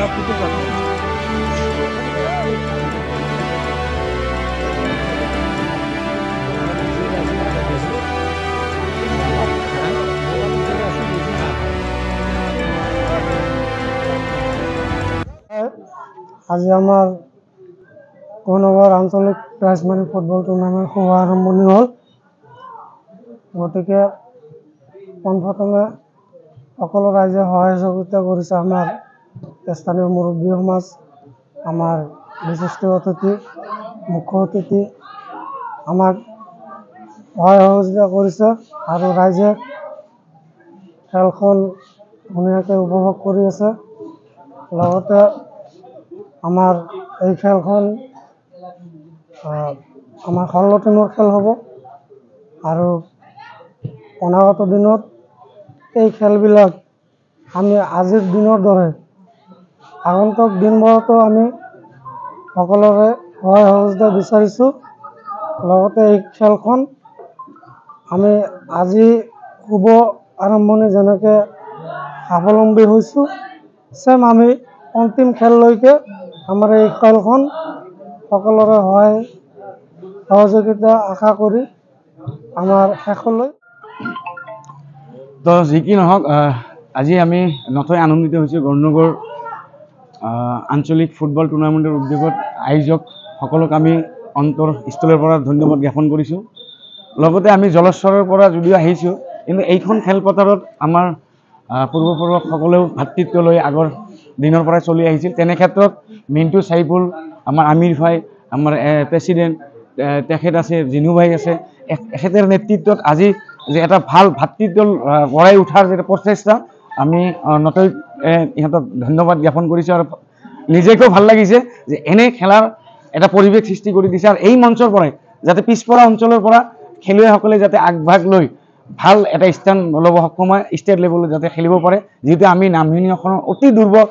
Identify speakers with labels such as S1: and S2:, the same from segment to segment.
S1: আজি আমাৰ কোহনগৰ আঞ্চলিক প্ৰাইজ মানি ফুটবল টুৰ্ণামেণ্ট শুভ আৰম্ভণি হ'ল। গতিকে পোনপ্ৰথমে সকলো ৰাইজে সহায় সহযোগিতা কৰিছে। আমাৰ স্থানীয় মুৰব্বী সমাজ, আমাৰ বিশিষ্ট অতিথি, মুখ্য অতিথি আমাক সহায় সহযোগিতা কৰিছে আৰু ৰাইজে খেলখন ধুনীয়াকৈ উপভোগ কৰি আছে। লগতে আমাৰ এই খেলখন আমাৰ 16 টিমৰ খেল হ'ব আৰু অনাগত দিনত এই খেলবিলাক আমি আজিৰ দিনৰ দৰে আগন্তুক দিনবোৰতো আমি সকলোৰে সহায় সহযোগিতা বিচাৰিছোঁ। লগতে এই খেলখন আমি আজি শুভ আৰম্ভণি যেনেকৈ স্বাৱলম্বী হৈছোঁ, চেম আমি অন্তিম খেললৈকে আমাৰ এই খেলখন সকলোৰে সহায় সহযোগিতা আশা কৰি আমাৰ শেষলৈ।
S2: তো যি কি নহওক, আজি আমি নথৈ আনন্দিত হৈছোঁ। গৌৰনগৰ আঞ্চলিক ফুটবল টুৰ্ণামেণ্টৰ উদ্যোগত আয়োজক সকলক আমি অন্তৰস্থলৰ পৰা ধন্যবাদ জ্ঞাপন কৰিছোঁ। লগতে আমি জলস্বৰৰ পৰা যদিও আহিছোঁ, কিন্তু এইখন খেলপথাৰত আমাৰ পূৰ্বপুৰুষসকলেও ভাতৃত্ব লৈ আগৰ দিনৰ পৰাই চলি আহিছিল। তেনে ক্ষেত্ৰত মিণ্টু চাইফুল, আমাৰ আমিৰ ভাই, আমাৰ প্ৰেছিডেণ্ট তেখেত আছে, জিনু ভাই আছে, এখেতৰ নেতৃত্বত আজি যে এটা ভাল ভাতৃত্ব গঢ়াই উঠাৰ যে প্ৰচেষ্টা, আমি নথৈ ইহঁতক ধন্যবাদ জ্ঞাপন কৰিছোঁ। আৰু নিজেকো ভাল লাগিছে যে এনে খেলাৰ এটা পৰিৱেশ সৃষ্টি কৰি দিছে। আৰু এই মঞ্চৰ পৰাই যাতে পিছপৰা অঞ্চলৰ পৰা খেলুৱৈসকলে যাতে আগভাগ লৈ ভাল এটা স্থান ল'ব সক্ষম হয়, ষ্টেট লেভেলত যাতে খেলিব পাৰে। যিহেতু আমি নামনি অসমৰ অতি দুৰ্বল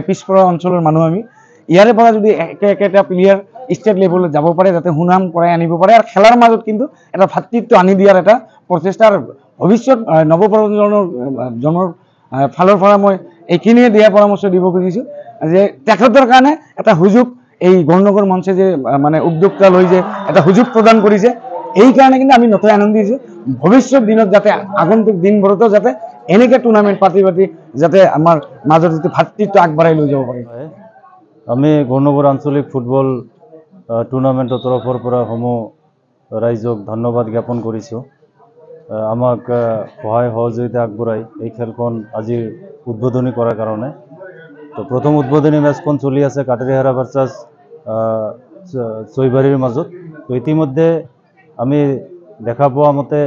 S2: পিছপৰা অঞ্চলৰ মানুহ, আমি ইয়াৰে পৰা যদি একেটা প্লেয়াৰ ষ্টেট লেভেলত যাব পাৰে, যাতে সুনাম কৰাই আনিব পাৰে। আৰু খেলাৰ মাজত কিন্তু এটা ভাতৃত্ব আনি দিয়াৰ এটা প্ৰচেষ্টাৰ ভৱিষ্যত নৱপ্ৰজন্মৰ ফালৰ পৰা মই এইখিনিয়ে দিয়া পৰামৰ্শ দিব খুজিছোঁ যে তেখেতৰ কাৰণে এটা সুযোগ, এই গৌৰনগৰ মঞ্চে যে মানে উদ্যোক্তা লৈ যে এটা সুযোগ প্ৰদান কৰিছে, এই কাৰণে কিন্তু আমি নথৈ আনন্দিত হৈছোঁ। ভৱিষ্যত দিনত যাতে আগন্তুক দিনবোৰতো যাতে এনেকৈ টুৰ্ণামেণ্ট পাতি যাতে আমাৰ মাজত যিটো ভাতৃত্ব আগবঢ়াই লৈ যাব পাৰে।
S3: আমি গৌৰনগৰ আঞ্চলিক ফুটবল টুৰ্ণামেণ্টৰ তৰফৰ পৰা সমূহ ৰাইজক ধন্যবাদ জ্ঞাপন কৰিছোঁ। আমাক সহায় সহযোগিতা আগবঢ়াই এই খেলখন আজি উদ্বোধনী কৰাৰ কাৰণে। তো প্ৰথম উদ্বোধনী মেচখন চলি আছে কাটেৰিহাৰা ভাৰ্চাছ চৈবাৰীৰ মাজত। তো ইতিমধ্যে আমি দেখা পোৱা মতে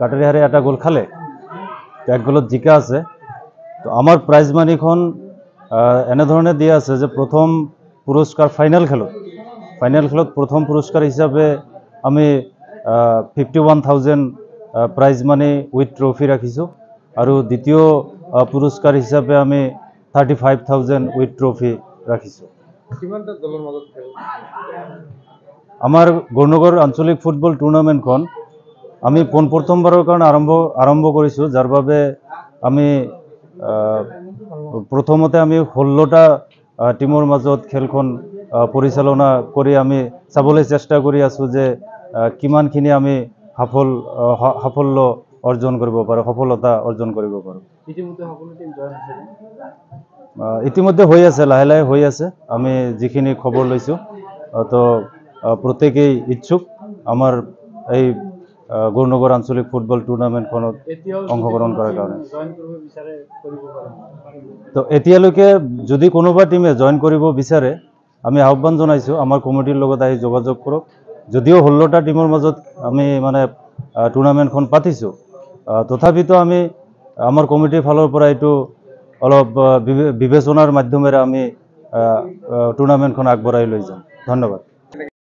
S3: কাটেৰিহাৰে এটা গ'ল খালে, এক গ'লত জিকা আছে। তো আমাৰ প্ৰাইজ মানিখন এনেধৰণে দিয়া আছে যে প্ৰথম পুৰস্কাৰ ফাইনেল খেলত প্ৰথম পুৰস্কাৰ হিচাপে আমি 51,000 প্ৰাইজ মানি উইথ ট্ৰফি ৰাখিছোঁ, আৰু দ্বিতীয় পুৰস্কাৰ হিচাপে আমি 35,000 উইথ ট্ৰফি ৰাখিছোঁ। আমাৰ গৌৰনগৰ আঞ্চলিক ফুটবল টুৰ্ণামেণ্টখন আমি পোনপ্ৰথমবাৰৰ কাৰণে আৰম্ভ কৰিছোঁ, যাৰ বাবে আমি প্ৰথমতে আমি 16টা টিমৰ মাজত খেলখন পৰিচালনা কৰি আমি চাবলৈ চেষ্টা কৰি আছোঁ যে কিমানখিনি আমি সাফল্য অৰ্জন কৰিব পাৰোঁ, সফলতা অৰ্জন কৰিব পাৰোঁ। ইতিমধ্যে হৈ আছে, লাহে লাহে হৈ আছে। আমি যিখিনি খবৰ লৈছোঁ, তো প্ৰত্যেকেই ইচ্ছুক আমাৰ এই গৌৰনগৰ আঞ্চলিক ফুটবল টুৰ্ণামেণ্টখনত অংশগ্ৰহণ কৰাৰ কাৰণে। তো এতিয়ালৈকে যদি কোনোবা টিমে জইন কৰিব বিচাৰে, আমি আহ্বান জনাইছোঁ আমাৰ কমিটিৰ লগত আহি যোগাযোগ কৰক। যদিও 16টা টিমৰ মাজত আমি মানে টুৰ্ণামেণ্টখন পাতিছোঁ, তথাপিতো আমি আমাৰ কমিটিৰ ফালৰ পৰা এইটো অলপ বিবেচনাৰ মাধ্যমেৰে আমি টুৰ্ণামেণ্টখন আগবঢ়াই লৈ যাম। ধন্যবাদ।